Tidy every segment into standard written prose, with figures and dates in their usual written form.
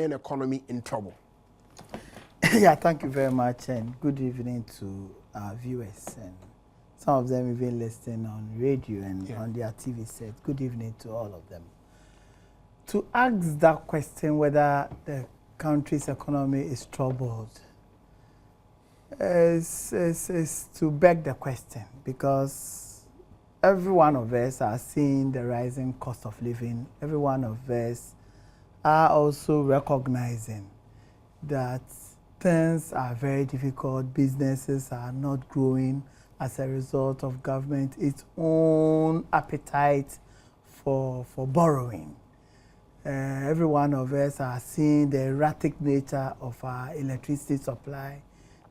economy in trouble? Yeah, thank you very much, and good evening to our viewers, and some of them even listening on radio and on their TV set. Good evening to all of them. To ask that question whether the country's economy is troubled is to beg the question, because every one of us are seeing the rising cost of living. Every one of us are also recognizing that things are very difficult. Businesses are not growing as a result of government its own appetite for borrowing. Every one of us are seeing the erratic nature of our electricity supply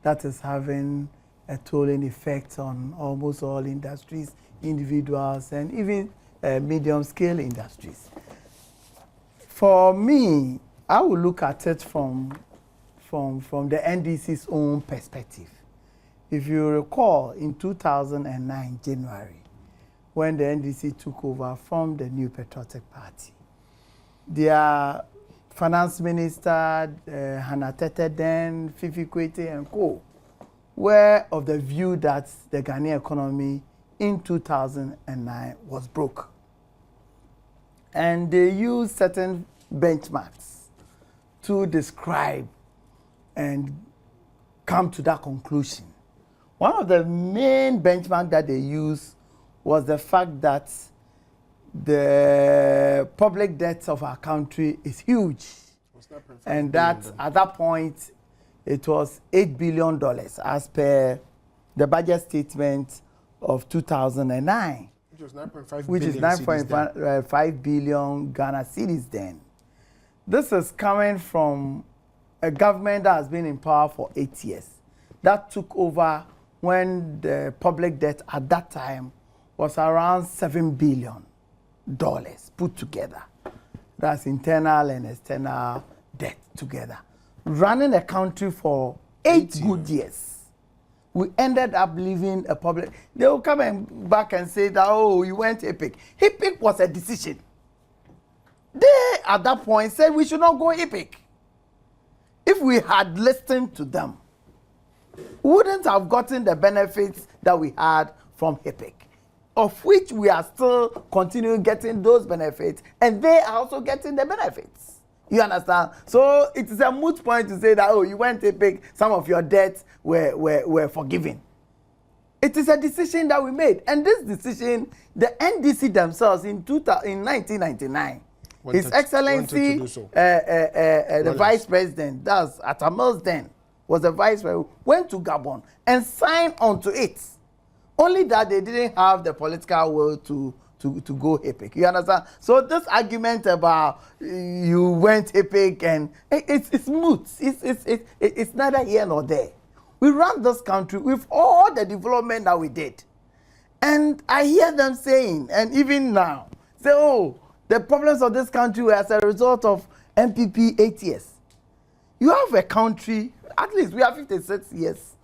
that is having a tolling effect on almost all industries, individuals, and even medium-scale industries. For me, I will look at it from the NDC's own perspective. If you recall, in 2009, January, when the NDC took over from the New Patriotic Party, their finance minister, Hannah Tete, then Fifi Kwete and co. were of the view that the Ghanaian economy in 2009 was broke. And they used certain benchmarks to describe and come to that conclusion. One of the main benchmarks that they used was the fact that the public debt of our country is huge. And that at that point, it was $8 billion as per the budget statement of 2009. Which is 9.5 billion Ghana cedis then. This is coming from a government that has been in power for 8 years. That took over when the public debt at that time was around $7 billion put together. That's internal and external debt together. Running a country for 8 good years. We ended up leaving a public. They will come back and say that, oh, you went HIPIC. HIPIC was a decision. They, at that point, said we should not go HIPIC. If we had listened to them, we wouldn't have gotten the benefits that we had from HIPIC, of which we are still continuing getting those benefits, and they are also getting the benefits. You understand? So it is a moot point to say that, oh, you went HIPIC, some of your debts were forgiven. It is a decision that we made. And this decision, the NDC themselves in 1999, His Excellency, the Vice President, that's Atamils then, was the Vice President, went to Gabon and signed onto it. Only that they didn't have the political will to go HIPIC. You understand? So this argument about you went HIPIC and it's moot. It's neither here nor there. We ran this country with all the development that we did. And I hear them saying, and even now, say, oh, the problems of this country were as a result of NPP 8 years. You have a country, at least we are 56 years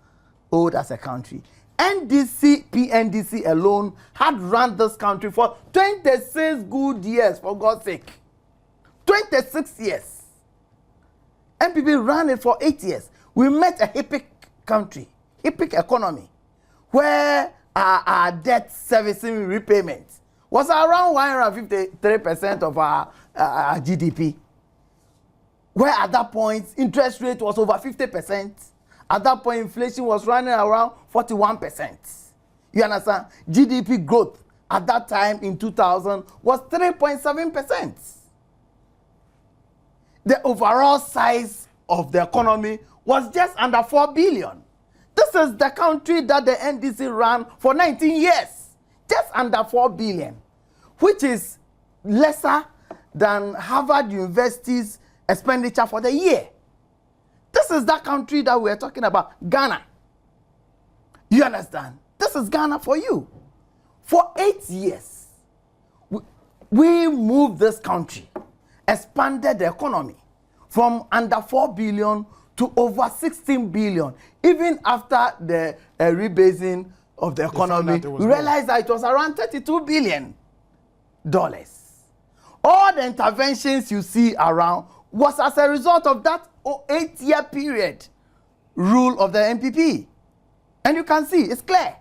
old as a country. NDC, PNDC alone had run this country for 26 good years, for God's sake. 26 years. NPP ran it for 8 years. We met a HIPIC country, HIPIC economy, where our debt servicing repayment was around 153% of our GDP. Where at that point, interest rate was over 50%. At that point, inflation was running around 41%. You understand? GDP growth at that time in 2000 was 3.7%. The overall size of the economy was just under 4 billion. This is the country that the NDC ran for 19 years. Just under 4 billion, which is lesser than Harvard University's expenditure for the year. This is that country that we're talking about, Ghana. You understand? This is Ghana for you. For 8 years, we moved this country, expanded the economy from under 4 billion to over 16 billion. Even after the rebasing of the economy, we realized that it was around $32 billion. All the interventions you see around was as a result of that 8-year period rule of the NPP. And you can see, it's clear.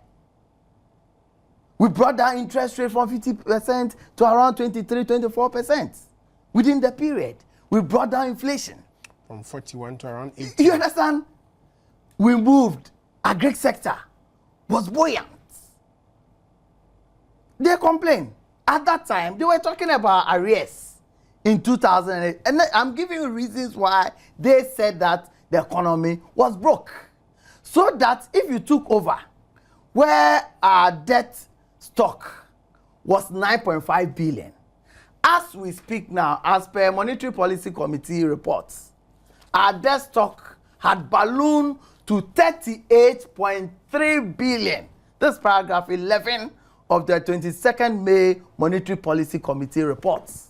We brought down interest rate from 50% to around 23, 24% within the period. We brought down inflation. From 41 to around 80. You understand? We moved. Agri sector was buoyant. They complained. At that time, they were talking about arrears in 2008. And I'm giving you reasons why they said that the economy was broke. So that if you took over, where our debt stock was 9.5 billion, as we speak now, as per Monetary Policy Committee reports, our debt stock had ballooned to 38.3 billion. This paragraph 11 of the 22nd May Monetary Policy Committee reports.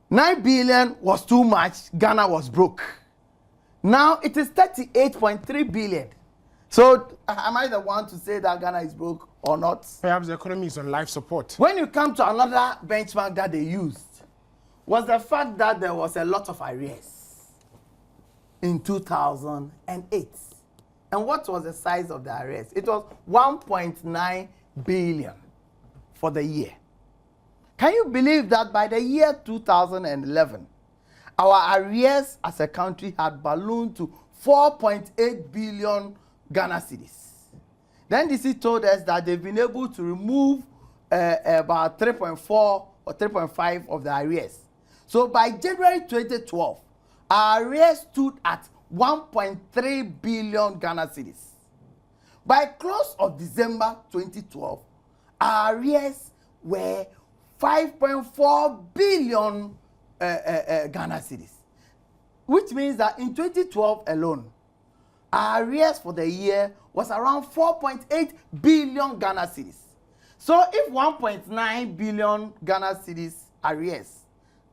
9 billion was too much. Ghana was broke. Now it is 38.3 billion. So am I the one to say that Ghana is broke or not? Perhaps the economy is on life support. When you come to another benchmark that they used, was the fact that there was a lot of arrears in 2008. And what was the size of the arrears? It was 1.9 billion for the year. Can you believe that by the year 2011, our arrears as a country had ballooned to 4.8 billion Ghana cedis? The NDC told us that they've been able to remove about 3.4 or 3.5 of the arrears. So by January 2012, our arrears stood at 1.3 billion Ghana cedis. By close of December 2012, our arrears were 5.4 billion Ghana cedis, which means that in 2012 alone, our arrears for the year was around 4.8 billion Ghana cedis. So if 1.9 billion Ghana cedis arrears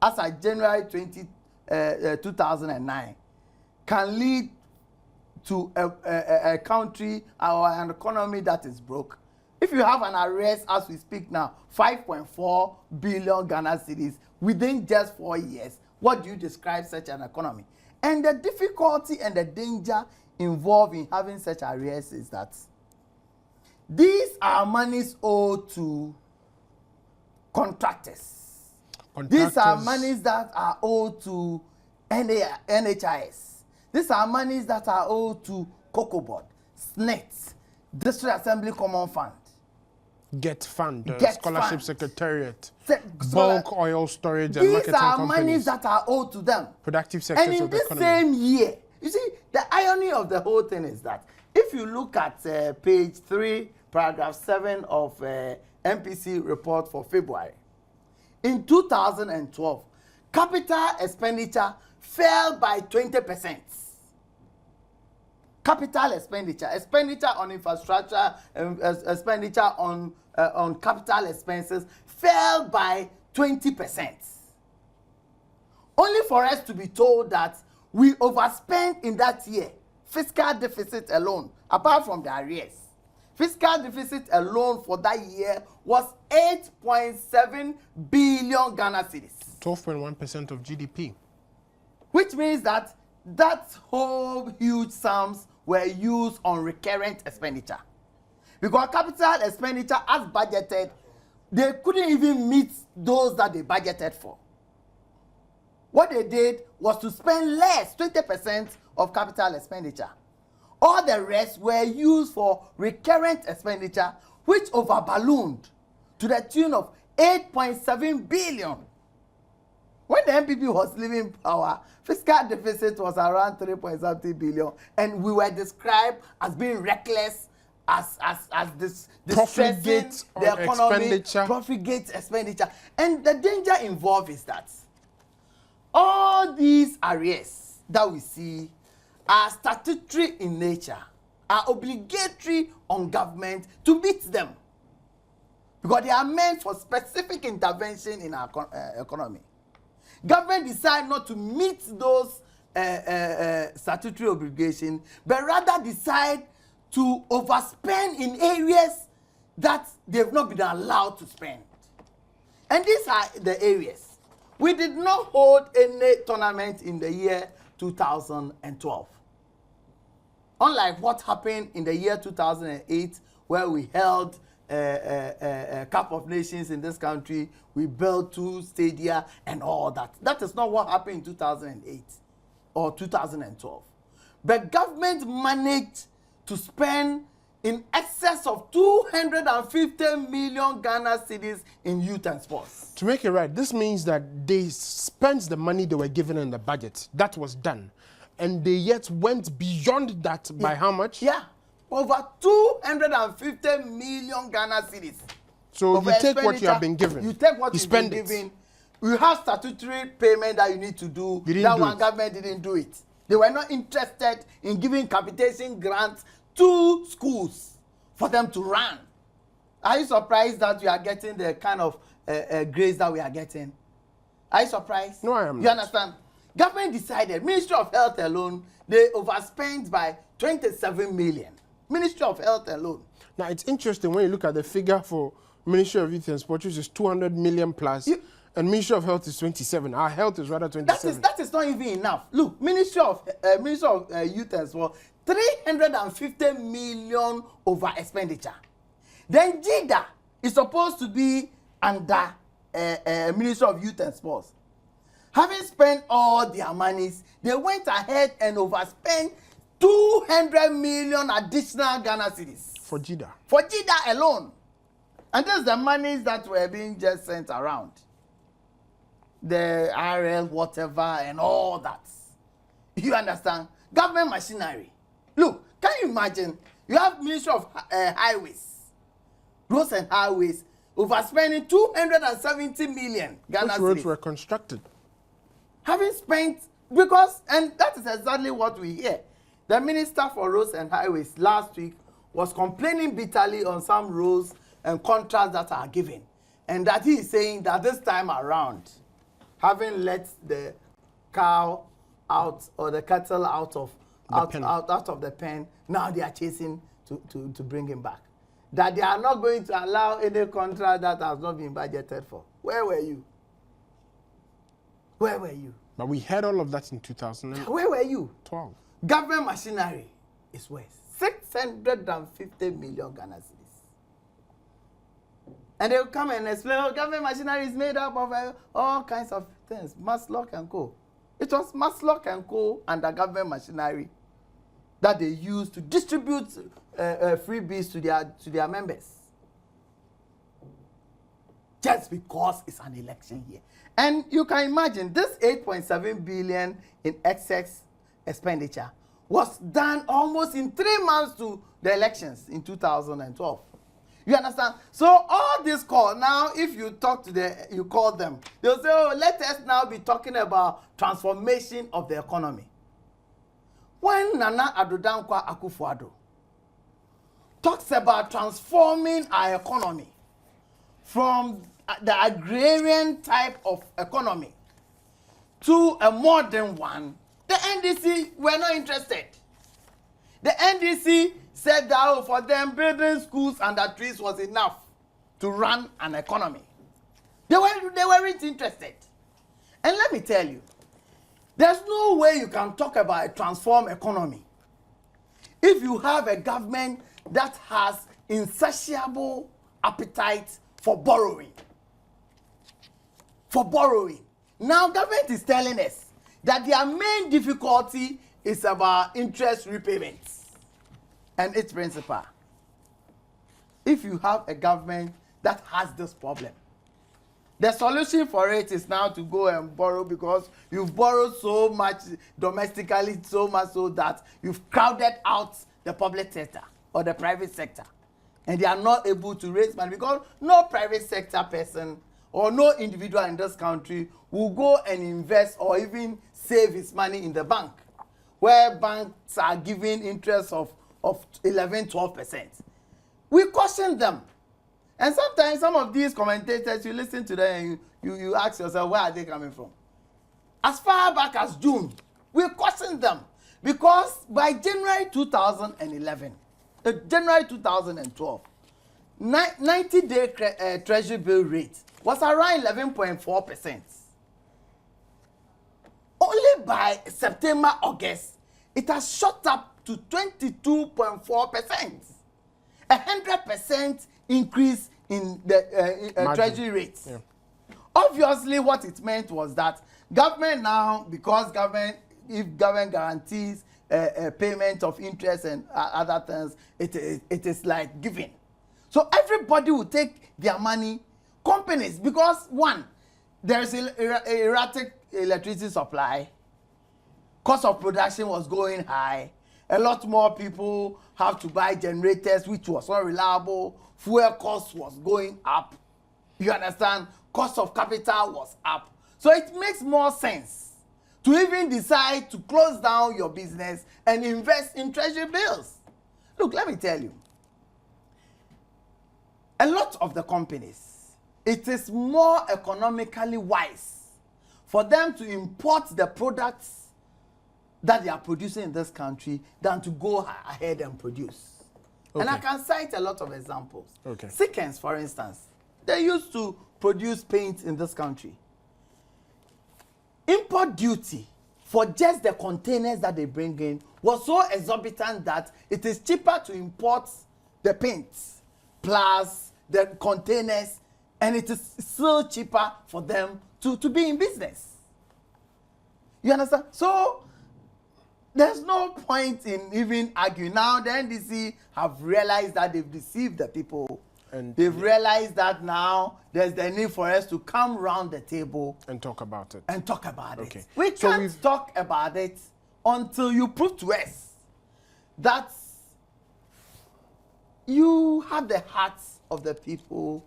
as of January 2009 can lead to a country or an economy that is broke, if you have an arrears as we speak now, 5.4 billion Ghana cedis within just 4 years, what do you describe such an economy? And the difficulty and the danger involved in having such arrears is that these are monies owed to contractors. These are monies that are owed to NHIS. These are monies that are owed to Cocoa Board, SNET, District Assembly Common Fund, Get Fund, Get Scholarship Fund. Secretariat, Bulk Oil Storage and Marketing These are Companies. monies that are owed to them. Productive sectors and in of the this economy. same year, you see, the irony of the whole thing is that if you look at page 3, paragraph 7 of MPC report for February, in 2012, capital expenditure fell by 20%. Capital expenditure on infrastructure, expenditure on capital expenses fell by 20%. Only for us to be told that we overspent in that year. Fiscal deficit alone, apart from the arrears, fiscal deficit alone for that year was 8.7 billion Ghana cedis. 12.1% of GDP. Which means that that whole huge sums were used on recurrent expenditure. Because capital expenditure as budgeted, they couldn't even meet those that they budgeted for. What they did was to spend less, 20% of capital expenditure. All the rest were used for recurrent expenditure, which overballooned to the tune of 8.7 billion. When the NPP was leaving power, fiscal deficit was around 3.something billion, and we were described as being reckless, as this distressing the economy, profligate expenditure. And the danger involved is that all these arrears that we see are statutory in nature, are obligatory on government to meet them, because they are meant for specific intervention in our economy. Government decide not to meet those statutory obligations, but rather decide to overspend in areas that they've not been allowed to spend. And these are the areas We did not hold any tournament in the year 2012. Unlike what happened in the year 2008, where we held a Cup of Nations in this country, we built 2 stadia and all that. That is not what happened in 2008 or 2012. But government managed to spend in excess of 250 million Ghana cedis in youth and sports. To make it right, this means that they spent the money they were given in the budget. That was done. And they yet went beyond that by how much? Yeah, over 250 million Ghana cedis. So you take what you have been given. You take what you've been given. You have statutory payment that you need to do. That one government didn't do it. They were not interested in giving capitation grants to schools for them to run. Are you surprised that we are getting the kind of grades that we are getting? Are you surprised? No, I am not. You understand? Government decided, Ministry of Health alone, they overspent by 27 million. Ministry of Health alone. Now, it's interesting when you look at the figure for Ministry of Youth and Sport, which is 200 million plus, and Ministry of Health is 27. Our health is rather 27. That is not even enough. Look, Ministry of Youth and Sport, 350 million over expenditure. Then JIDA is supposed to be under Ministry of Youth and Sports. Having spent all their monies, they went ahead and overspent 200 million additional Ghana cedis. For JIDA. For JIDA alone. And that's the monies that were being just sent around. The RL, whatever, and all that. You understand? Government machinery. Look, can you imagine? You have Ministry of Highways, Roads and Highways, overspending 270 million Ghana cedis. Which roads were constructed? Having spent, because, and that is exactly what we hear. The Minister for Roads and Highways last week was complaining bitterly on some roads and contracts that are given. And that he is saying that this time around, having let the cow out or the cattle out of the pen, now they are chasing to bring him back. That they are not going to allow any contract that has not been budgeted for. Where were you? Where were you? But we had all of that in 2012. Where were you? Government machinery is worth 650 million Ghana cedis. And they'll come and explain, oh, government machinery is made up of all kinds of things. Maslock and Co. It was Maslock and Co. under government machinery that they used to distribute freebies to their members. Just because it's an election year. And you can imagine this 8.7 billion in excess expenditure was done almost in 3 months to the elections in 2012. You understand? So all this call, now if you talk to you call them, they'll say, oh, let us now be talking about transformation of the economy. When Nana Addo Dankwa Akufo-Addo talks about transforming our economy from the agrarian type of economy to a modern one, the NDC were not interested. The NDC said that for them, building schools under trees was enough to run an economy. They weren't interested. And let me tell you, there's no way you can talk about a transformed economy if you have a government that has insatiable appetite for borrowing. For borrowing. Now, government is telling us that their main difficulty is about interest repayments and its principal. If you have a government that has this problem, the solution for it is now to go and borrow because you've borrowed so much domestically, so much so that you've crowded out the public sector or the private sector. And they are not able to raise money because no private sector person or no individual in this country will go and invest or even save his money in the bank, where banks are giving interest of 11-12%. We caution them. And sometimes some of these commentators, you listen to them and you ask yourself, where are they coming from? As far back as June, we caution them because by January 2011, January 2012, 90-day treasury bill rate was around 11.4%. only by September, August, it has shot up to 22.4%. 100% increase in the treasury rates. Yeah. Obviously, what it meant was that government now, because if government guarantees payment of interest and other things, it is like giving. So everybody will take their money, companies, because one, there is erratic electricity supply, cost of production was going high, a lot more people have to buy generators, which was not reliable, fuel cost was going up, you understand, cost of capital was up. So it makes more sense to even decide to close down your business and invest in treasury bills. Look, let me tell you, a lot of the companies, it is more economically wise for them to import the products that they are producing in this country than to go ahead and produce. Okay. And I can cite a lot of examples. Okay. Seconds, for instance, they used to produce paint in this country. Import duty for just the containers that they bring in was so exorbitant that it is cheaper to import the paints plus the containers, and it is still cheaper for them to be in business. You understand? So there's no point in even arguing. Now the NDC have realized that they've deceived the people, and they've realized that now there's the need for us to come round the table and talk about it. Okay. We can't talk about it until you prove to us that you have the hearts of the people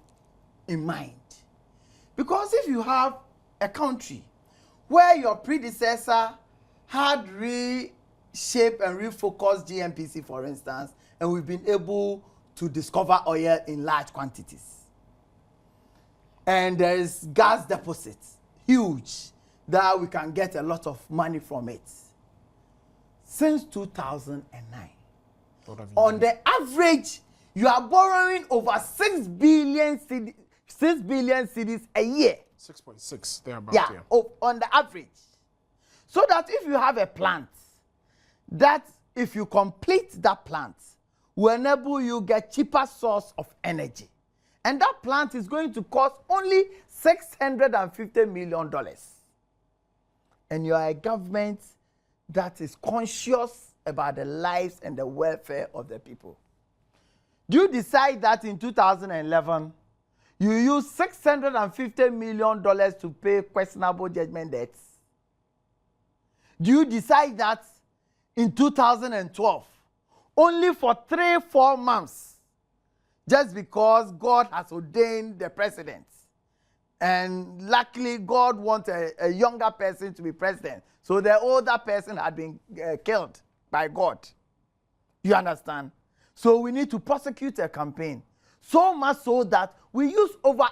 in mind. Because if you have a country where your predecessor had reshaped and refocused GNPC, for instance, and we've been able to discover oil in large quantities, and there is gas deposits, huge, that we can get a lot of money from it. Since 2009, on the average, you are borrowing over 6 billion cedis a year. 6.6, thereabouts. Yeah, on the average. So that if you have a plant, that if you complete that plant, will enable you get cheaper source of energy. And that plant is going to cost only $650 million. And you are a government that is conscious about the lives and the welfare of the people. Do you decide that in 2011, you use $650 million to pay questionable judgment debts? Do you decide that in 2012, only for 3-4 months, just because God has ordained the president, and luckily God wants a younger person to be president, so the older person had been killed by God? You understand? So we need to prosecute a campaign. So much so that we use over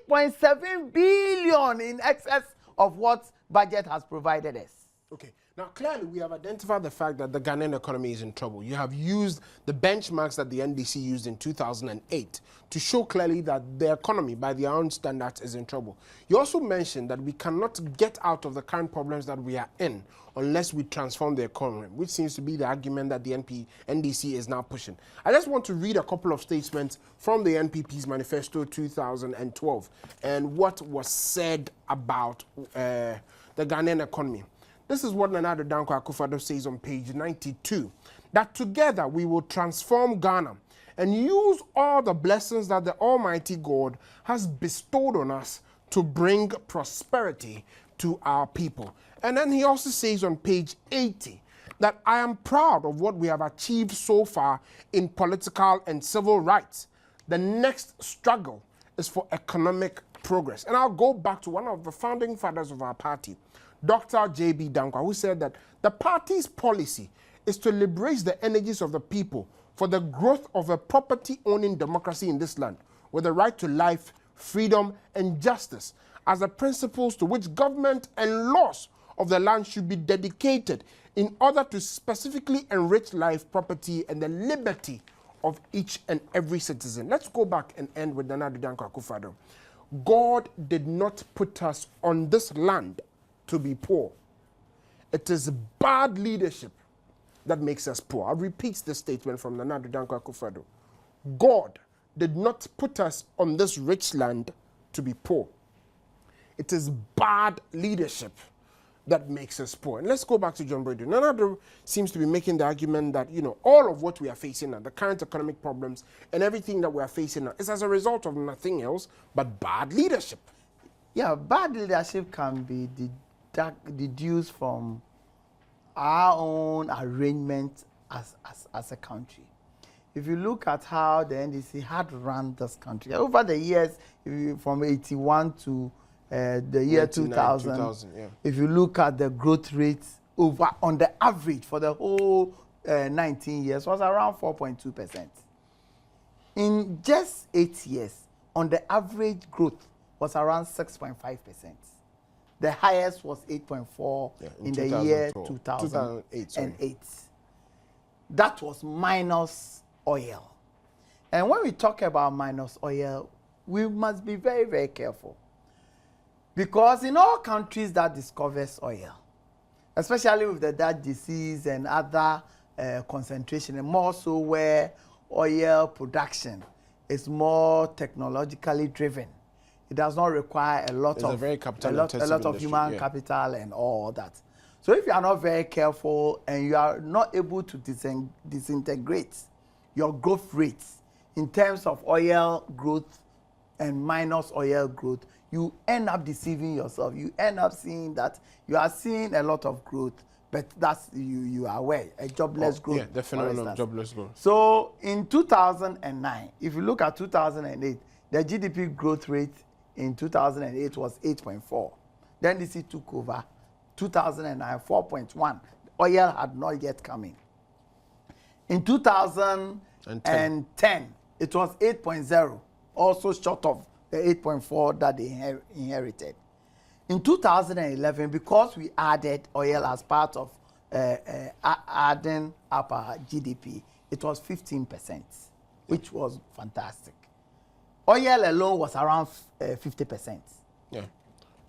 8.7 billion in excess of what budget has provided us. Okay. Now, clearly, we have identified the fact that the Ghanaian economy is in trouble. You have used the benchmarks that the NDC used in 2008 to show clearly that the economy, by their own standards, is in trouble. You also mentioned that we cannot get out of the current problems that we are in unless we transform the economy, which seems to be the argument that the NDC is now pushing. I just want to read a couple of statements from the NPP's Manifesto 2012 and what was said about the Ghanaian economy. This is what Nana Addo Dankwa Akufo-Addo says on page 92, that together we will transform Ghana and use all the blessings that the Almighty God has bestowed on us to bring prosperity to our people. And then he also says on page 80 that I am proud of what we have achieved so far in political and civil rights. The next struggle is for economic progress. And I'll go back to one of the founding fathers of our party, Dr. J.B. Dankwa, who said that the party's policy is to liberate the energies of the people for the growth of a property-owning democracy in this land, with the right to life, freedom, and justice as the principles to which government and laws of the land should be dedicated in order to specifically enrich life, property, and the liberty of each and every citizen. Let's go back and end with Nana Addo Dankwa Akufo-Addo. God did not put us on this land to be poor. It is bad leadership that makes us poor. I'll repeat the statement from Nana Addo Dankwa Akufo-Addo. God did not put us on this rich land to be poor. It is bad leadership that makes us poor. And let's go back to John Brady. Nana Addo seems to be making the argument that, you know, all of what we are facing now, the current economic problems and everything that we are facing now, is as a result of nothing else but bad leadership. Yeah, bad leadership can be deduced from our own arrangement as a country. If you look at how the NDC had run this country over the years, from 81 to the year 2000, yeah. If you look at the growth rates on the average for the whole 19 years, was around 4.2%. In just 8 years, on the average growth was around 6.5%. The highest was 8.4 in the year 2008. That was minus oil. And when we talk about minus oil, we must be very, very careful. Because in all countries that discovers oil, especially with the Dutch disease and other concentration, and more so where oil production is more technologically driven, it does not require a lot of human capital and all that. So if you are not very careful and you are not able to disintegrate your growth rates in terms of oil growth and minus oil growth, you end up deceiving yourself. You end up seeing that you are seeing a lot of growth, but that's you are aware, a jobless growth. Yeah, the phenomenon of jobless growth. So in 2009, if you look at 2008, the GDP growth rate in 2008 was 8.4. Then NDC took over. 2009, 4.1. Oil had not yet come in. In 2010, it was 8.0, also short of the 8.4 that they inherited. In 2011, because we added oil as part of adding up our GDP, it was 15%, which was fantastic. Oil alone was around 50%. Yeah.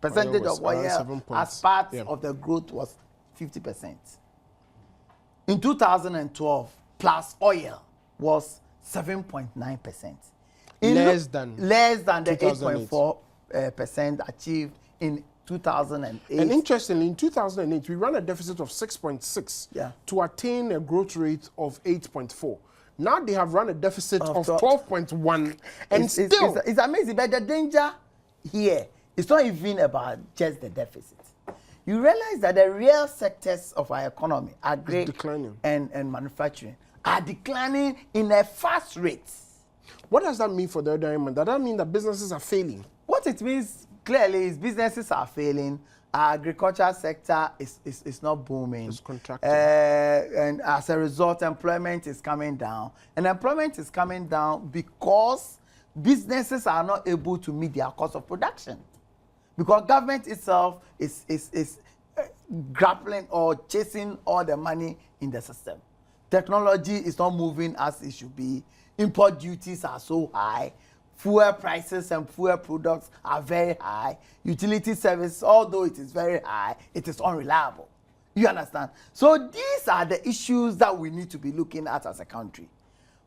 Percentage of oil as part of the growth was 50%. In 2012, plus oil was 7.9%. Less than the 8.4% achieved in 2008. And interestingly, in 2008, we ran a deficit of 6.6 to attain a growth rate of 8.4. Now they have run a deficit of 12.1, and it's amazing. But the danger here is not even about just the deficit. You realize that the real sectors of our economy, agri and manufacturing, are declining in a fast rate. What does that mean for the other end? Does that mean that businesses are failing? What it means clearly is businesses are failing. Our agriculture sector is not booming. It's contracting. And as a result, employment is coming down. And employment is coming down because businesses are not able to meet their cost of production. Because government itself is grappling or chasing all the money in the system. Technology is not moving as it should be. Import duties are so high. Fuel prices and fuel products are very high. Utility service, although it is very high, it is unreliable. You understand? So these are the issues that we need to be looking at as a country.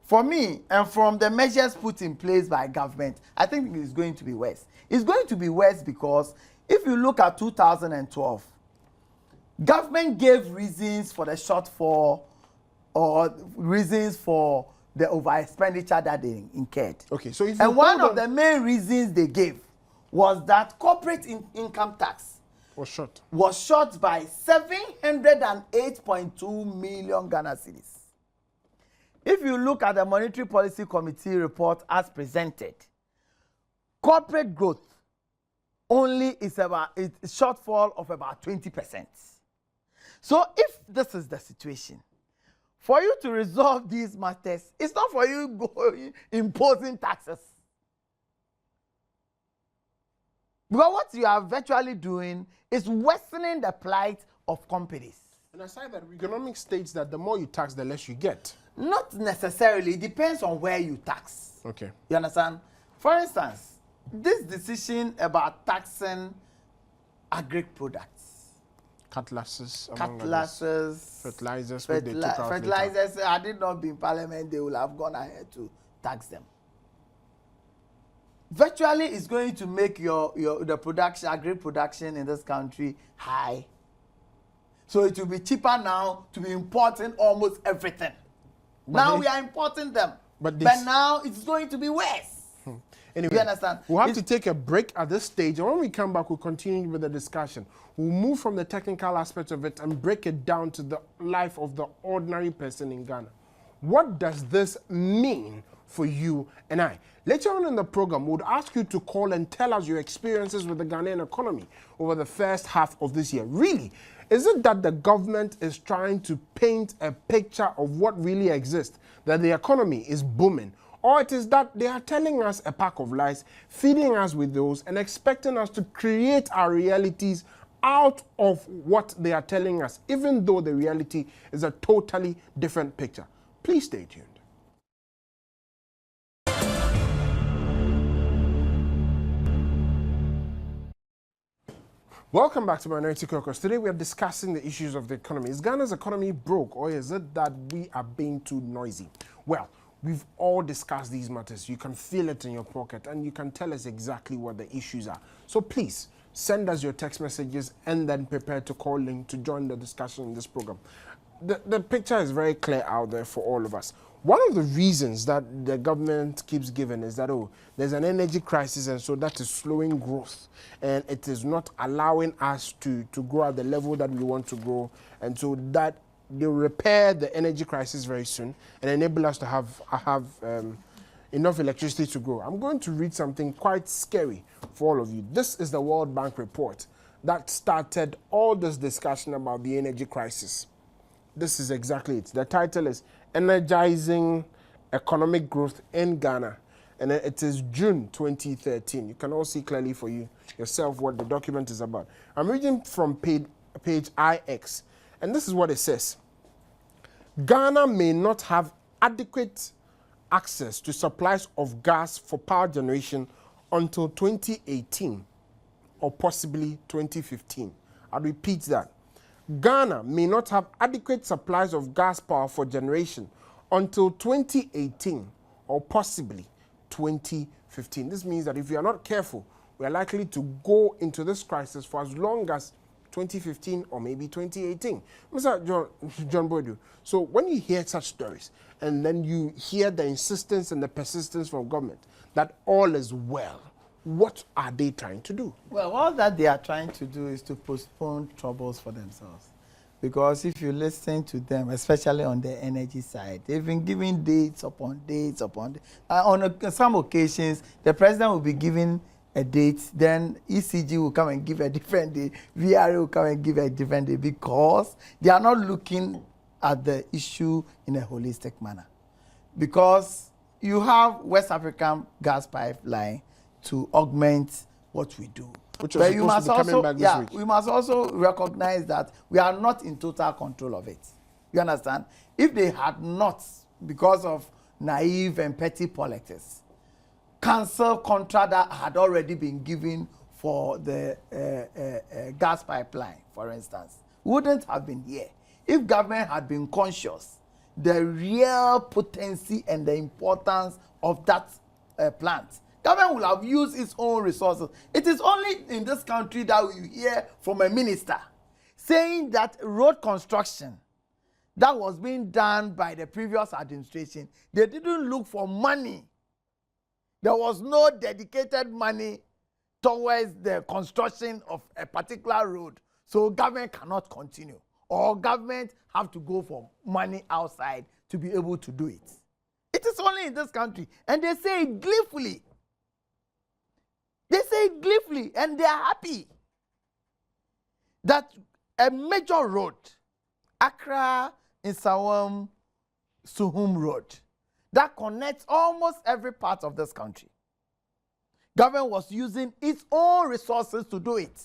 For me, and from the measures put in place by government, I think it's going to be worse. It's going to be worse because if you look at 2012, government gave reasons for the shortfall or reasons for the over expenditure that they incurred. Okay, so if and one of the main reasons they gave was that corporate income tax was short by 708.2 million Ghana cedis. If you look at the Monetary Policy Committee report as presented, corporate growth only is about a shortfall of about 20%. So if this is the situation, for you to resolve these matters, it's not for you going imposing taxes. Because what you are virtually doing is worsening the plight of companies. And aside that, economics states that the more you tax, the less you get. Not necessarily. It depends on where you tax. Okay. You understand? For instance, this decision about taxing agri products cutlasses, fertilizers, fertilizers. had it not been Parliament, they will have gone ahead to tax them. Virtually, it's going to make the production, agri production in this country high. So it will be cheaper now to be importing almost everything. Now we are importing them, but now it's going to be worse. Anyway, you understand? We'll have to take a break at this stage, and when we come back, we'll continue with the discussion. We'll move from the technical aspect of it and break it down to the life of the ordinary person in Ghana. What does this mean for you and I? Later on in the program, we'll ask you to call and tell us your experiences with the Ghanaian economy over the first half of this year. Really, is it that the government is trying to paint a picture of what really exists, that the economy is booming? Or it is that they are telling us a pack of lies, feeding us with those, and expecting us to create our realities out of what they are telling us, even though the reality is a totally different picture? Please stay tuned. Welcome back to Minority Caucus. Today we are discussing the issues of the economy. Is Ghana's economy broke, or is it that we are being too noisy? Well, we've all discussed these matters. You can feel it in your pocket, and you can tell us exactly what the issues are. So please, send us your text messages and then prepare to call in to join the discussion in this program. The picture is very clear out there for all of us. One of the reasons that the government keeps giving is that, there's an energy crisis, and so that is slowing growth. And it is not allowing us to grow at the level that we want to grow. And so that they'll repair the energy crisis very soon and enable us to have enough electricity to grow. I'm going to read something quite scary for all of you. This is the World Bank report that started all this discussion about the energy crisis. This is exactly it. The title is Energizing Economic Growth in Ghana. And it is June 2013. You can all see clearly for yourself what the document is about. I'm reading from page IX. And this is what it says. Ghana may not have adequate access to supplies of gas for power generation until 2018 or possibly 2015. I'll repeat that. Ghana may not have adequate supplies of gas power for generation until 2018 or possibly 2015. This means that if we are not careful, we are likely to go into this crisis for as long as 2015 or maybe 2018. Mr. John Boydu, so when you hear such stories and then you hear the insistence and the persistence from government that all is well, what are they trying to do? Well, all that they are trying to do is to postpone troubles for themselves. Because if you listen to them, especially on the energy side, they've been giving dates upon dates upon dates. On some occasions, the president will be giving a date, then ECG will come and give a different day, VRA will come and give a different day, because they are not looking at the issue in a holistic manner. Because you have West African gas pipeline to augment what we do. Which is supposed to be coming back this week. We must also recognize that we are not in total control of it. You understand? If they had not, because of naive and petty politics, cancel contract that had already been given for the gas pipeline, for instance, wouldn't have been here. If government had been conscious, the real potency and the importance of that plant, government will have used its own resources. It is only in this country that we hear from a minister saying that road construction that was being done by the previous administration, they didn't look for money. There was no dedicated money towards the construction of a particular road. So government cannot continue. Or government have to go for money outside to be able to do it. It is only in this country. And they say it gleefully. They say it gleefully, and they are happy that a major road, Accra, Nsawam, Suhum Road, that connects almost every part of this country, government was using its own resources to do it.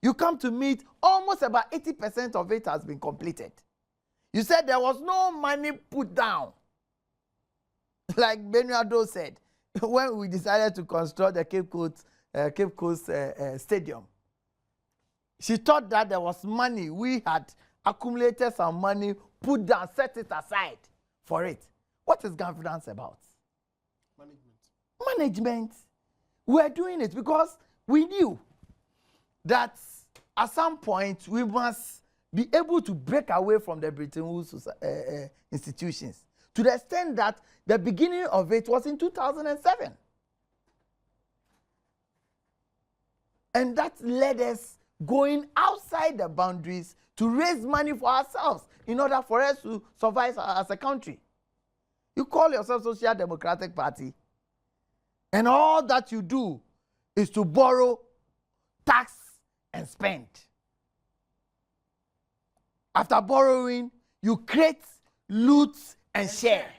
You come to meet, almost about 80% of it has been completed. You said there was no money put down. Like Benuado said, when we decided to construct the Cape Coast Stadium, She thought that there was money. We had accumulated some money, put down, set it aside for it. What is governance about? Management. We're doing it because we knew that at some point we must be able to break away from the Bretton Woods institutions, to the extent that the beginning of it was in 2007. And that led us going outside the boundaries to raise money for ourselves in order for us to survive as a country. You call yourself Social Democratic Party, and all that you do is to borrow, tax, and spend. After borrowing, you create, loot, and share.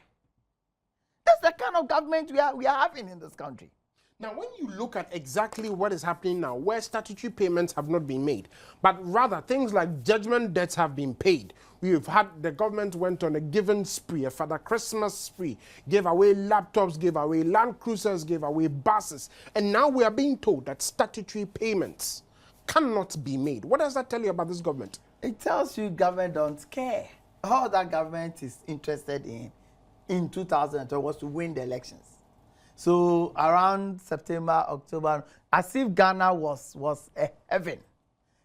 That's the kind of government we are having in this country. Now, when you look at exactly what is happening now, where statutory payments have not been made, but rather things like judgment debts have been paid. We've had, the government went on a giving spree, a Father Christmas spree, gave away laptops, gave away Land Cruisers, gave away buses. And now we are being told that statutory payments cannot be made. What does that tell you about this government? It tells you government don't care. All that government is interested in 2012 was to win the elections. So around September, October, as if Ghana was a heaven,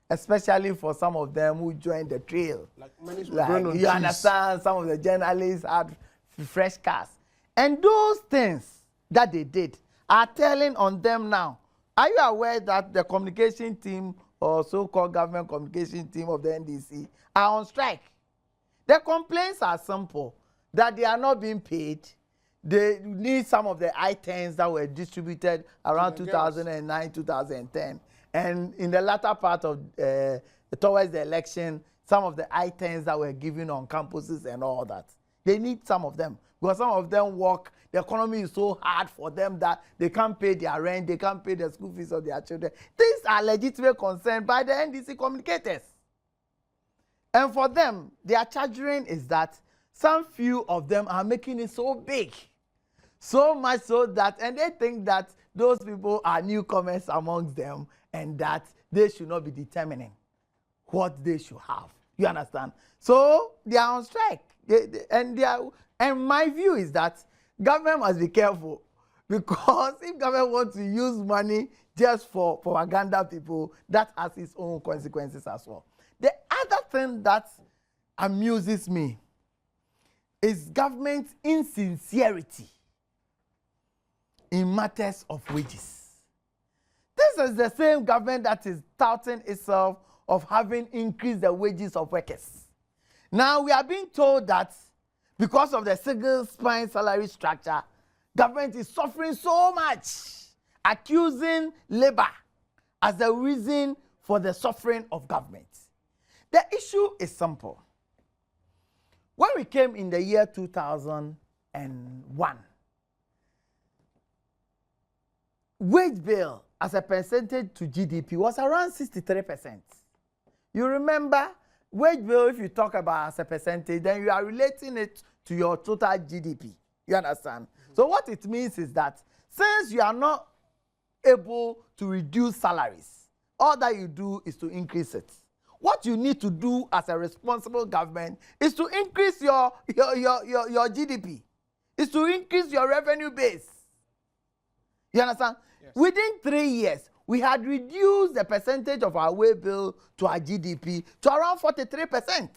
especially for some of them who joined the trail. You understand, some of the journalists had fresh cars. And those things that they did are telling on them now. Are you aware that the communication team or so-called government communication team of the NDC are on strike? The complaints are simple, that they are not being paid. They need some of the items that were distributed around 2009, 2010. And in the latter part of, towards the election, some of the items that were given on campuses and all that. They need some of them. Because some of them work, the economy is so hard for them that they can't pay their rent, they can't pay the school fees of their children. These are legitimate concerns by the NDC communicators. And for them, their charging is that some few of them are making it so big. So much so that, and they think that those people are newcomers amongst them and that they should not be determining what they should have. You understand? So they are on strike. And my view is that government must be careful, because if government wants to use money just for propaganda people, that has its own consequences as well. The other thing that amuses me is government's insincerity in matters of wages. This is the same government that is touting itself of having increased the wages of workers. Now we are being told that because of the single spine salary structure, government is suffering so much, accusing labor as the reason for the suffering of government. The issue is simple. When we came in the year 2001, wage bill as a percentage to GDP was around 63%. You remember, wage bill, if you talk about as a percentage, then you are relating it to your total GDP. You understand? Mm-hmm. So what it means is that since you are not able to reduce salaries, all that you do is to increase it. What you need to do as a responsible government is to increase your GDP, is to increase your revenue base. You understand? Yes. Within 3 years, we had reduced the percentage of our wage bill to our GDP to around 43%.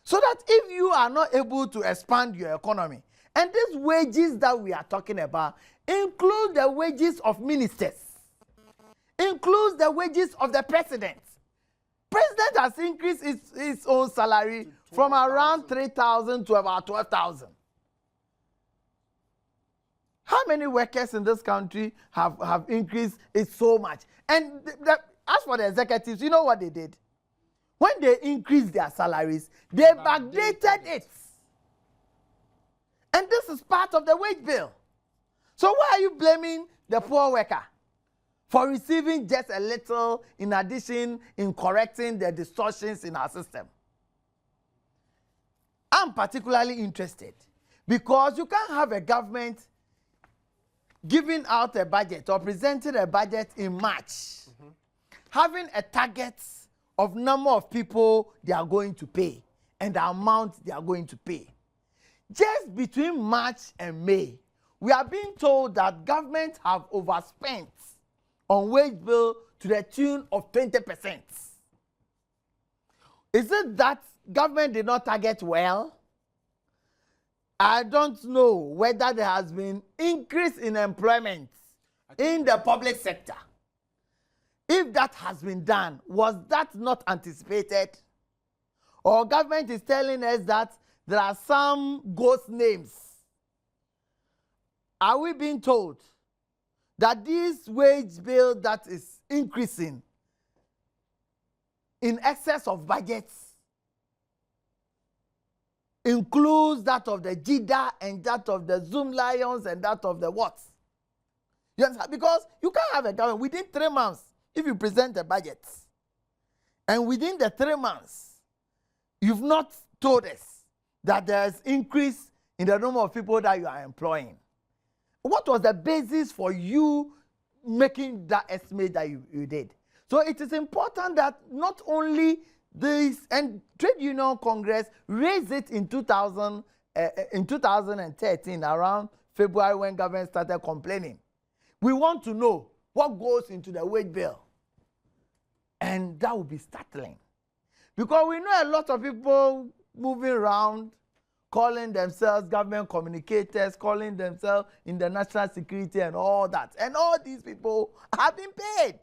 So that if you are not able to expand your economy, and these wages that we are talking about include the wages of ministers, includes the wages of the president. President has increased his own salary from around 3,000 to about 12,000. How many workers in this country have increased it so much? And as for the executives, you know what they did? When they increased their salaries, they backdated it. And this is part of the wage bill. So why are you blaming the poor worker for receiving just a little in addition in correcting the distortions in our system? I'm particularly interested because you can't have a government giving out a budget or presenting a budget in March, having a target of number of people they are going to pay and the amount they are going to pay. Just between March and May, we are being told that government have overspent on wage bill to the tune of 20%. Is it that government did not target well? I don't know whether there has been increase in employment in the public sector. If that has been done, was that not anticipated? Or government is telling us that there are some ghost names? Are we being told that this wage bill that is increasing in excess of budgets includes that of the JIDA and that of the Zoom Lions and that of the what? You understand? Because you can't have a government within 3 months if you present the budget. And within the 3 months, you've not told us that there's increase in the number of people that you are employing. What was the basis for you making that estimate that you did? So it is important that not only this, and Trade Union Congress raised it in 2013, around February, when government started complaining. We want to know what goes into the wage bill. And that will be startling. Because we know a lot of people moving around, calling themselves government communicators, calling themselves in the national security and all that. And all these people have been paid.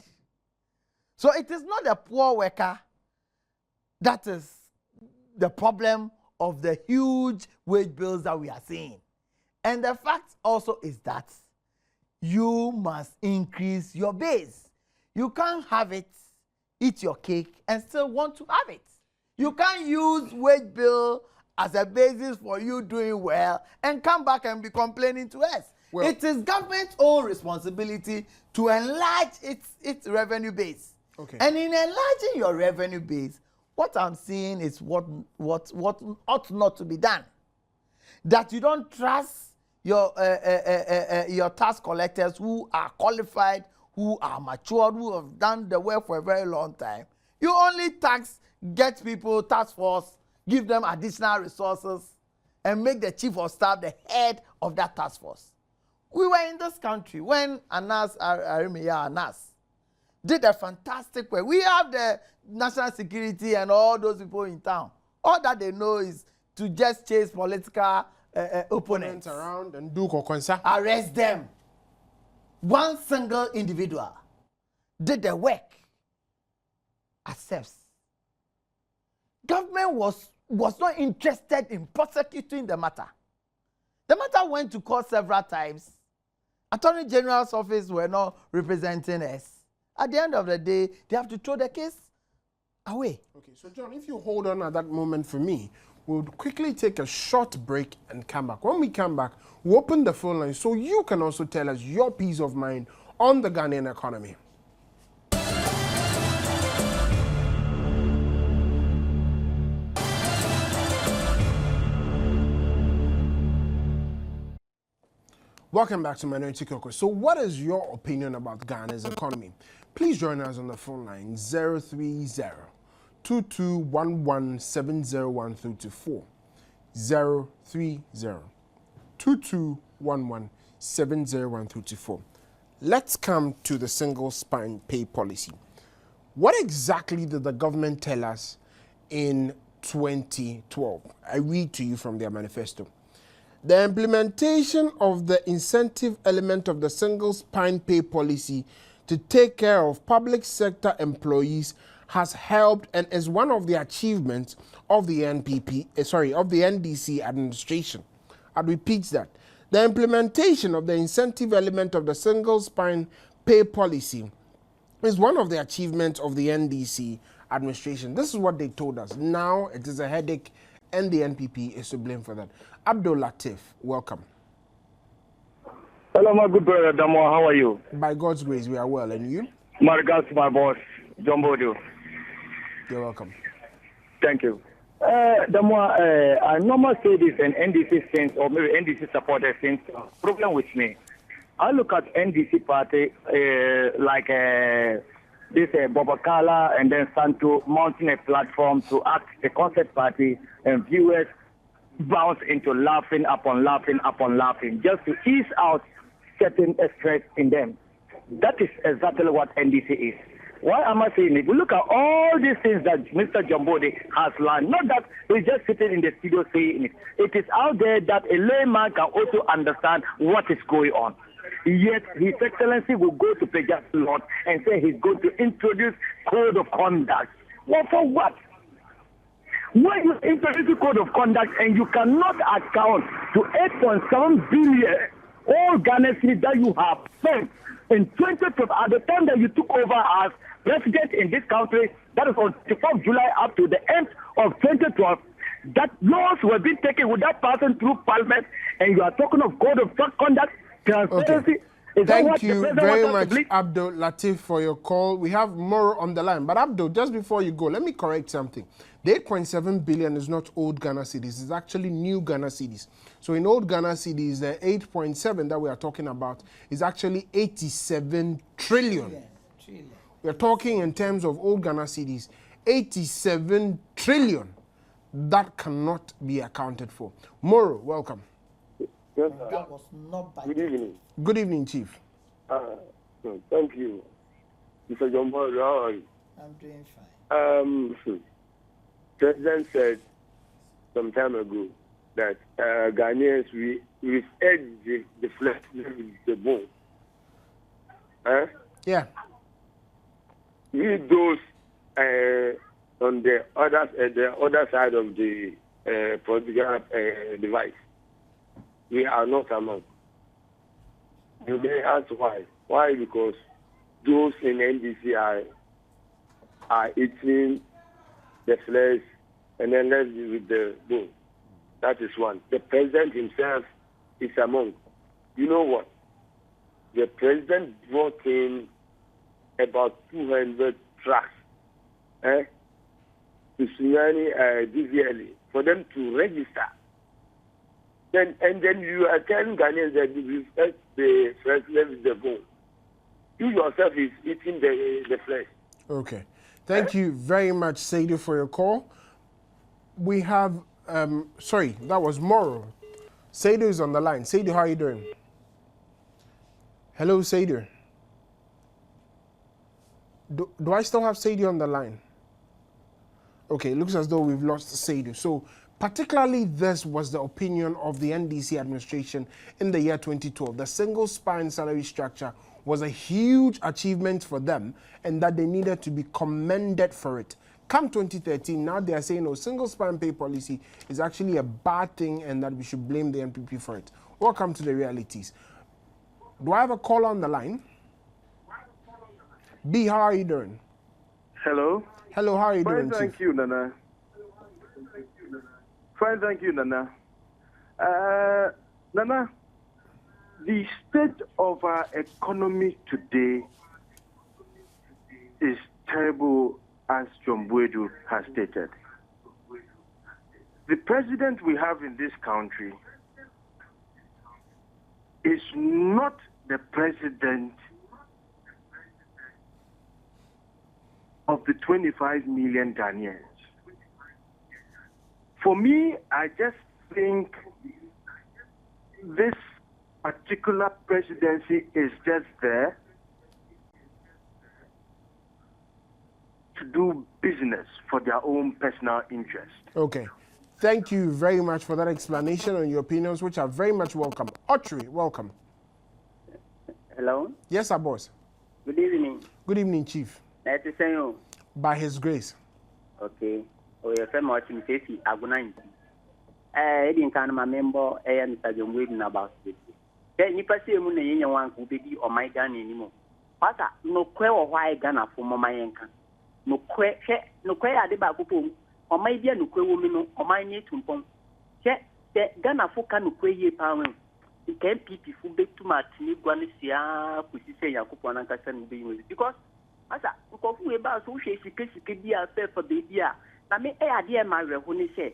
So it is not the poor worker that is the problem of the huge wage bills that we are seeing. And the fact also is that you must increase your base. You can't have it, eat your cake, and still want to have it. You can't use wage bill as a basis for you doing well and come back and be complaining to us. Well, it is government's own responsibility to enlarge its revenue base. Okay. And in enlarging your revenue base, what I'm seeing is what ought not to be done. That you don't trust your tax collectors who are qualified, who are matured, who have done the work for a very long time. You only get people, task force, give them additional resources, and make the chief of staff the head of that task force. We were in this country when Anas did a fantastic work. We have the national security and all those people in town. All that they know is to just chase political opponents around and do kokonsa. Arrest them. One single individual did the work. Accepts. Government was not interested in prosecuting the matter. The matter went to court several times. Attorney General's office were not representing us. At the end of the day, they have to throw the case away. Okay, so John, if you hold on at that moment for me, we'll quickly take a short break and come back. When we come back, we'll open the phone line so you can also tell us your peace of mind on the Ghanaian economy. Welcome back to Minority Caucus. So what is your opinion about Ghana's economy? Please join us on the phone line 030-2211-701-324. 030-2211-701-324. Let's come to the single spine pay policy. What exactly did the government tell us in 2012? I read to you from their manifesto. The implementation of the incentive element of the single spine pay policy to take care of public sector employees has helped and is one of the achievements of the NDC administration. I repeat that. The implementation of the incentive element of the single spine pay policy is one of the achievements of the NDC administration. This is what they told us. Now it is a headache and the NPP is to blame for that. Abdul Latif, welcome. Hello, my good brother Damo. How are you? By God's grace, we are well. And you? My regards to my boss, John Bodio. You're welcome. Thank you. Damo, I normally say this in NDC sense or maybe NDC supporter sense. Problem with me. I look at NDC party like this Bobakala and then Santo mounting a platform to act a concert party, and viewers bounce into laughing upon laughing, just to ease out certain stress in them. That is exactly what NDC is. Why am I saying it? We look at all these things that Mr. Jambode has learned. Not that he's just sitting in the studio saying it. It is out there that a layman can also understand what is going on. Yet His Excellency will go to Peja's Lord and say he's going to introduce code of conduct. Well, for what? When you introduce the code of conduct and you cannot account to 8.7 billion all Ghana cedis that you have spent in 2012, at the time that you took over as president in this country, that is on 24th July up to the end of 2012, that laws were being taken without passing through parliament, and you are talking of code of conduct, transparency. Okay. Thank you very much, Abdul Latif, for your call. We have more on the line. But Abdul, just before you go, let me correct something. The 8.7 billion is not old Ghana cedis. It's actually new Ghana cedis. So in old Ghana cedis, the 8.7 that we are talking about is actually 87 trillion. We're talking in terms of old Ghana cedis, 87 trillion. That cannot be accounted for. Moro, welcome. Yes, That was not by good evening. Good evening, Chief. Thank you. Mr. Jumbo, how are you? I'm doing fine. President said some time ago that Ghanaians, we've ate the flesh with the bone. Yeah. We those on the other side of the political device, we are not among. You may ask why. Why? Because those in NDC are eating the flesh and then left with the bone. That is one. The president himself is among. You know what? The president brought in about 200 trucks to Sunyani DVLA for them to register. And then you are telling Ghanaians that you respect the flesh with the bone. You yourself is eating the flesh. Okay. Thank you very much, Sadie, for your call. We have, sorry, that was Moro. Sadie is on the line. Sadie, how are you doing? Hello, Sadie. Do I still have Sadie on the line? Okay, it looks as though we've lost Sadie. So, particularly this was the opinion of the NDC administration in the year 2012. The single spine salary structure was a huge achievement for them and that they needed to be commended for it. Come 2013, now they are saying, oh, single spine pay policy is actually a bad thing and that we should blame the NPP for it. Welcome to the realities. Do I have a caller on the line? B, how are you doing? Hello. Hello, how are you doing, Fine, thank Chief? you, Nana. Fine, thank you, Nana. Nana, the state of our economy today is terrible, as John Buedu has stated. The president we have in this country is not the president of the 25 million Ghanaians. For me, I just think this particular presidency is just there to do business for their own personal interest. Okay. Thank you very much for that explanation and your opinions, which are very much welcome. Autry, welcome. Hello? Yes, sir, boss. Good evening. Good evening, Chief. Nice to see you. By His grace. Okay. Oh, your friend watching Casey Agunai. I didn't count my member and Mr. Waiting about it. Then you perceive Muna one who be or my gun anymore. But no queer or why Ghana for my anchor. No queer at the back or my dear no queer woman or my need to pump. Yet, the Ghana for can queer power. It can't be who beg too much, you Guanesia, which is saying Yakupon and Cassan being with because. Asa, nkofu eba so hwe sike bia fe for baby a na me ade ma reho ni se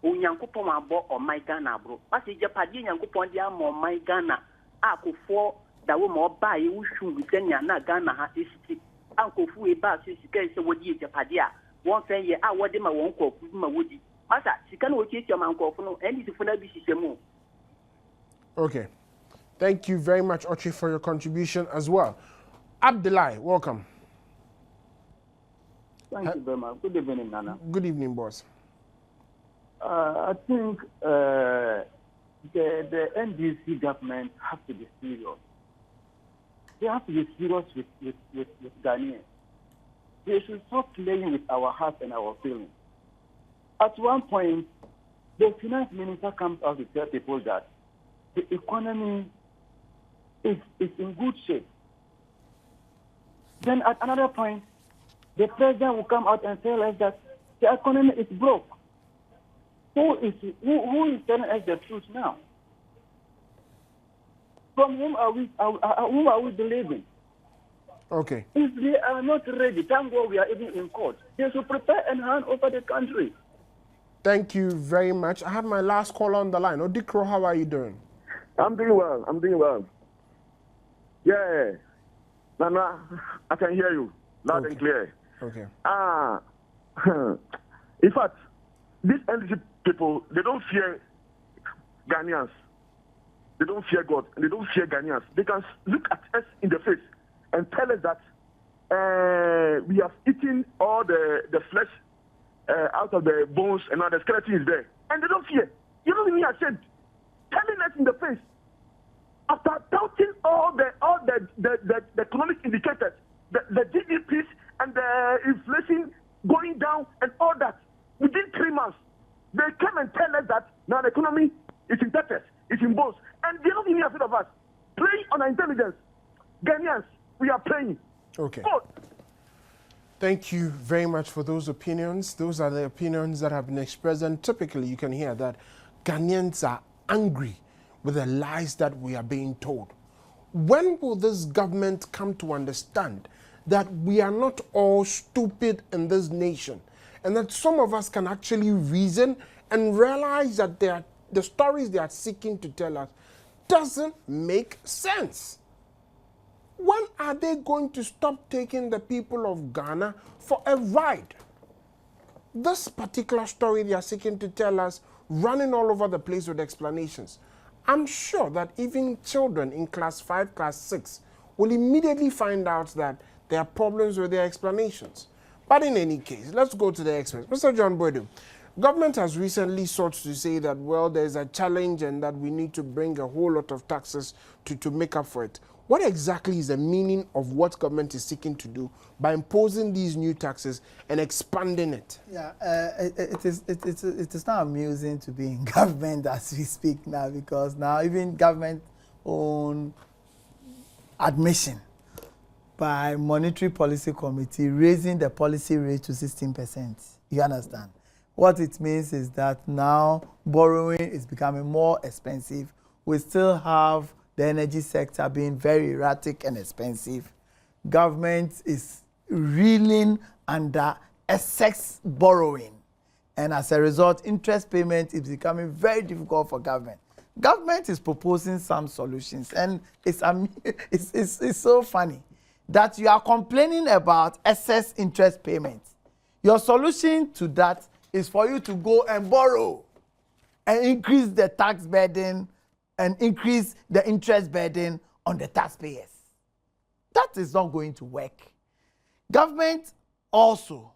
onyankopon abo o my Ghana bro asa japade nyankopon dia mo my Ghana akofo dawo ma oba ye wuhwu bisanya na Ghana ha esiti Uncle Fu ba si sika se wodi ejapade a won fen ye a wode ma won kofu ma wodi masa sika no otie tie ma nkofu no NDC fo na bi sisemu. Okay. Thank you very much, Ochi, for your contribution as well. Abdullahi, welcome. Thank you very much. Good evening, Nana. Good evening, boss. I think the NDC government has to be serious. They have to be serious with Ghanaians. They should stop playing with our hearts and our feelings. At one point, the finance minister comes out to tell people that the economy is in good shape. Then at another point, the president will come out and tell us that the economy is broke. Who is telling us the truth now? From whom are we believing? Okay. If they are not ready, thank God we are even in court. They should prepare and hand over the country. Thank you very much. I have my last call on the line. Odikro, how are you doing? I'm doing well. Yeah. Nana, I can hear you loud and clear. Okay. In fact, these NDC people, they don't fear Ghanaians. They don't fear God, and they don't fear Ghanaians. They can look at us in the face and tell us that we have eaten all the flesh out of the bones, and now the skeleton is there. And they don't fear. You don't even ashamed. Telling us in the face. After doubting all the economic indicators, the GDPs and the inflation going down and all that, within 3 months, they come and tell us that now the economy is in tatters, it's in bones, and they're not even afraid of us. Playing on our intelligence. Ghanaians, we are playing. Okay. Oh. Thank you very much for those opinions. Those are the opinions that have been expressed, and typically you can hear that Ghanaians are angry with the lies that we are being told. When will this government come to understand that we are not all stupid in this nation, and that some of us can actually reason and realize that the stories they are seeking to tell us doesn't make sense? When are they going to stop taking the people of Ghana for a ride? This particular story they are seeking to tell us, running all over the place with explanations, I'm sure that even children in class 5, class 6 will immediately find out that there are problems with their explanations. But in any case, let's go to the experts. Mr. John Boydu, government has recently sought to say that, well, there's a challenge and that we need to bring a whole lot of taxes to make up for it. What exactly is the meaning of what government is seeking to do by imposing these new taxes and expanding it? Yeah, it is not amusing to be in government as we speak now, because now even government own admission by Monetary Policy Committee raising the policy rate to 16%. You understand? What it means is that now borrowing is becoming more expensive. We still have the energy sector being very erratic and expensive. Government is reeling under excess borrowing. And as a result, interest payment is becoming very difficult for government. Government is proposing some solutions, and it's so funny that you are complaining about excess interest payments. Your solution to that is for you to go and borrow and increase the tax burden and increase the interest burden on the taxpayers. That is not going to work. Government also,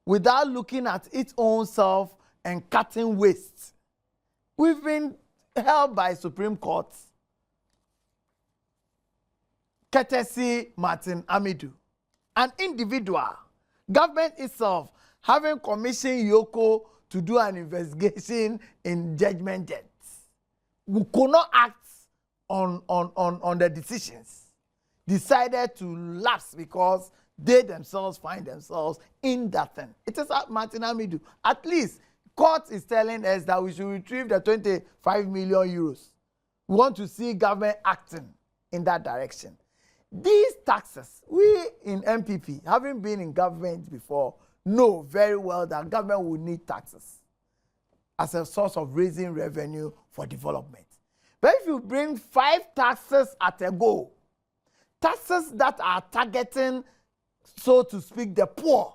without looking at its own self and cutting waste, we've been held by Supreme Court, courtesy Martin Amidu, an individual, government itself having commissioned Yoko to do an investigation in judgment debts. We could not act on the decisions, decided to lapse because they themselves find themselves in that thing. It is Martin Amidu. At least court is telling us that we should retrieve the 25 million euros. We want to see government acting in that direction. These taxes, we in NPP, having been in government before, know very well that government will need taxes as a source of raising revenue for development. But if you bring 5 taxes at a go, taxes that are targeting so to speak, the poor.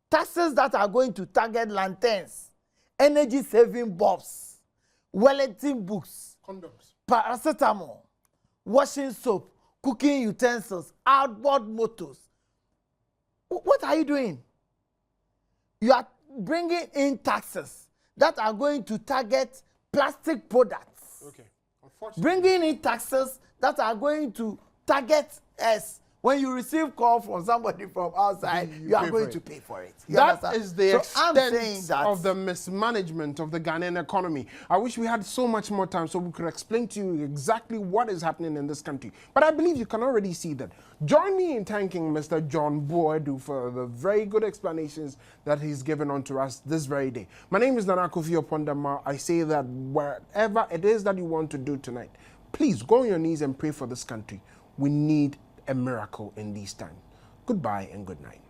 Taxes that are going to target lanterns, energy saving bulbs, Wellington books, Condoms. paracetamol, washing soap, cooking utensils, outboard motors. What are you doing? You are bringing in taxes that are going to target plastic products. Okay. Unfortunately. Bringing in taxes that are going to target us. When you receive call from somebody from outside, you are going to pay for it. That is the I'm saying extent that of the mismanagement of the Ghanaian economy. I wish we had so much more time so we could explain to you exactly what is happening in this country. But I believe you can already see that. Join me in thanking Mr. John Boadu for the very good explanations that he's given on to us this very day. My name is Nana Kofi Opondama. I say that wherever it is that you want to do tonight, please go on your knees and pray for this country. We need a miracle in these times. Goodbye and good night.